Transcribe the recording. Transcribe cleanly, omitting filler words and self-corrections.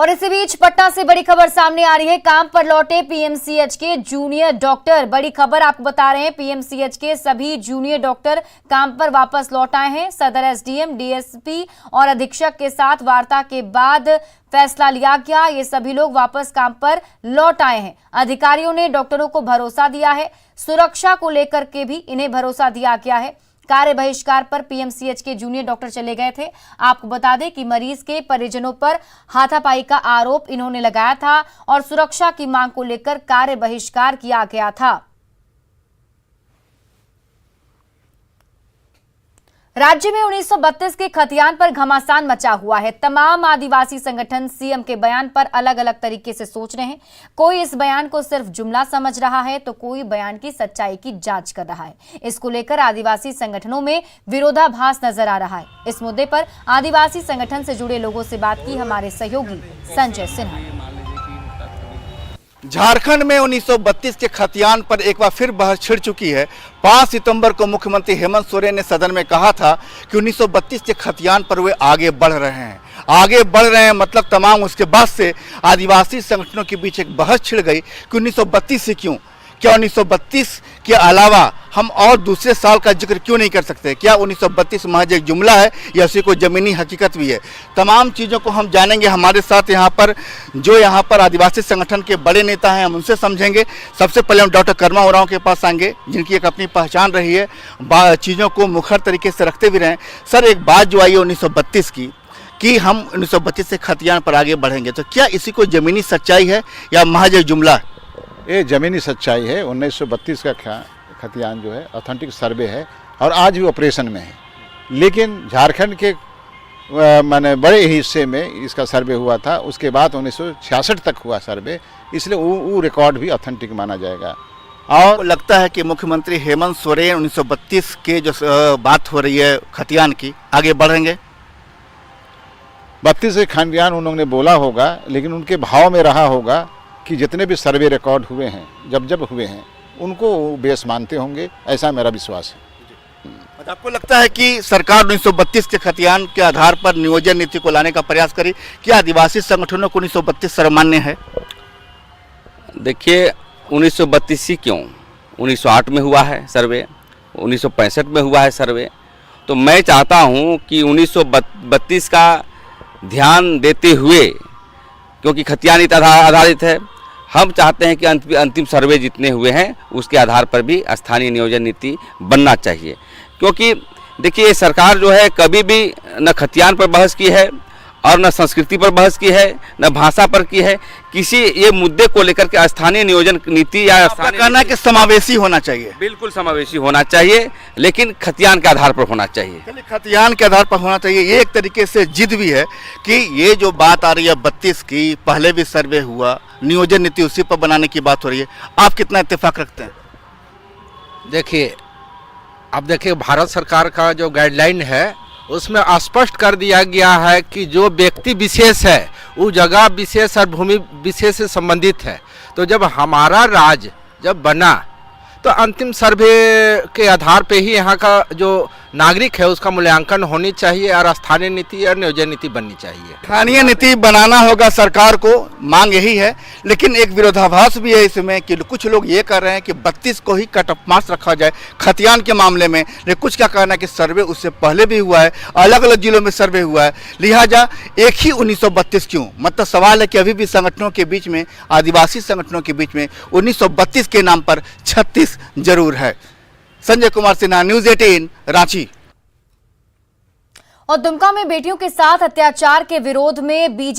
और इसी बीच पटना से बड़ी खबर सामने आ रही है। काम पर लौटे पीएमसीएच के जूनियर डॉक्टर। बड़ी खबर आपको बता रहे हैं, पीएमसीएच के सभी जूनियर डॉक्टर काम पर वापस लौट आए हैं। सदर एसडीएम, डीएसपी और अधीक्षक के साथ वार्ता के बाद फैसला लिया गया। ये सभी लोग वापस काम पर लौट आए हैं। अधिकारियों ने डॉक्टरों को भरोसा दिया है। सुरक्षा को लेकर के भी इन्हें भरोसा दिया गया है। कार्य बहिष्कार पर पीएमसीएच के जूनियर डॉक्टर चले गए थे। आपको बता दें कि मरीज के परिजनों पर हाथापाई का आरोप इन्होंने लगाया था और सुरक्षा की मांग को लेकर कार्य बहिष्कार किया गया था। राज्य में 1932 के खतियान पर घमासान मचा हुआ है। तमाम आदिवासी संगठन सीएम के बयान पर अलग अलग तरीके से सोच रहे हैं। कोई इस बयान को सिर्फ जुमला समझ रहा है तो कोई बयान की सच्चाई की जांच कर रहा है। इसको लेकर आदिवासी संगठनों में विरोधाभास नजर आ रहा है। इस मुद्दे पर आदिवासी संगठन से जुड़े लोगों से बात की हमारे सहयोगी संजय सिन्हा। झारखंड में 1932 के खतियान पर एक बार फिर बहस छिड़ चुकी है। 5 सितंबर को मुख्यमंत्री हेमंत सोरेन ने सदन में कहा था कि 1932 के खतियान पर वे आगे बढ़ रहे हैं। मतलब तमाम उसके बाद से आदिवासी संगठनों के बीच एक बहस छिड़ गई कि 1932 से क्या 1932 के अलावा हम और दूसरे साल का जिक्र क्यों नहीं कर सकते? क्या 1932 महज एक जुमला है या उसी कोई जमीनी हकीकत भी है? तमाम चीज़ों को हम जानेंगे। हमारे साथ यहाँ पर आदिवासी संगठन के बड़े नेता हैं, हम उनसे समझेंगे। सबसे पहले हम डॉक्टर कर्मा ओरांव के पास आएंगे, जिनकी एक अपनी पहचान रही है, चीज़ों को मुखर तरीके से रखते भी रहे। सर, एक बात जो आई है 1932 की कि हम 1932 से खतियान पर आगे बढ़ेंगे, तो क्या इसी को जमीनी सच्चाई है या महज एक जुमला है? ये ज़मीनी सच्चाई है। 1932 का खतियान जो है ऑथेंटिक सर्वे है और आज भी ऑपरेशन में है। लेकिन झारखंड के माने बड़े हिस्से में इसका सर्वे हुआ था। उसके बाद 1966 तक हुआ सर्वे, इसलिए वो रिकॉर्ड भी ऑथेंटिक माना जाएगा। और लगता है कि मुख्यमंत्री हेमंत सोरेन 1932 के जो बात हो रही है खतियान की, आगे बढ़ेंगे? 32 के खतियान उन्होंने बोला होगा, लेकिन उनके भाव में रहा होगा कि जितने भी सर्वे रिकॉर्ड हुए हैं, जब हुए हैं, उनको बेस मानते होंगे, ऐसा मेरा विश्वास है। आपको लगता है कि सरकार 1932 के खतियान के आधार पर नियोजन नीति को लाने का प्रयास करी? क्या आदिवासी संगठनों को 1932 सर्वमान्य है? देखिए, 1932 ही क्यों, 1908 में हुआ है सर्वे, 1965 में हुआ है सर्वे। तो मैं चाहता हूं कि 1932 का ध्यान देते हुए, क्योंकि खतियान नीति आधारित है, हम चाहते हैं कि अंतिम सर्वे जितने हुए हैं उसके आधार पर भी स्थानीय नियोजन नीति बनना चाहिए। क्योंकि देखिए, सरकार जो है कभी भी न खतियान पर बहस की है और न संस्कृति पर बहस की है, न भाषा पर की है। किसी ये मुद्दे को लेकर के स्थानीय नियोजन नीति या कहना है कि समावेशी होना चाहिए। बिल्कुल समावेशी होना चाहिए, लेकिन खतियान के आधार पर होना चाहिए। खतियान के आधार पर होना चाहिए, ये एक तरीके से जिद भी है कि ये जो बात आ रही है 32 की, पहले भी सर्वे हुआ, नियोजन नीति उसी पर बनाने की बात हो रही है। आप कितना इत्तेफाक रखते हैं? देखिए, अब देखिए, भारत सरकार का जो गाइडलाइन है उसमें स्पष्ट कर दिया गया है कि जो व्यक्ति विशेष है वो जगह विशेष और भूमि विशेष से संबंधित है। तो जब हमारा राज्य जब बना तो अंतिम सर्वे के आधार पे ही यहाँ का जो नागरिक है उसका मूल्यांकन होनी चाहिए और स्थानीय नीति और नियोजन नीति बननी चाहिए। स्थानीय नीति बनाना होगा सरकार को, मांग यही है। लेकिन एक विरोधाभास भी है इसमें कि कुछ लोग ये कर रहे हैं कि 32 को ही कट ऑफ मार्क्स रखा जाए खतियान के मामले में। लेकिन कुछ का कहना है कि सर्वे उससे पहले भी हुआ है, अलग अलग जिलों में सर्वे हुआ है, लिहाजा एक ही 1932 क्यों? मतलब सवाल है कि अभी भी संगठनों के बीच में, आदिवासी संगठनों के बीच में 1932 के नाम पर 36 जरूर है। संजय कुमार सिन्हा, न्यूज़ 18, रांची। और दुमका में बेटियों के साथ अत्याचार के विरोध में बीजेपी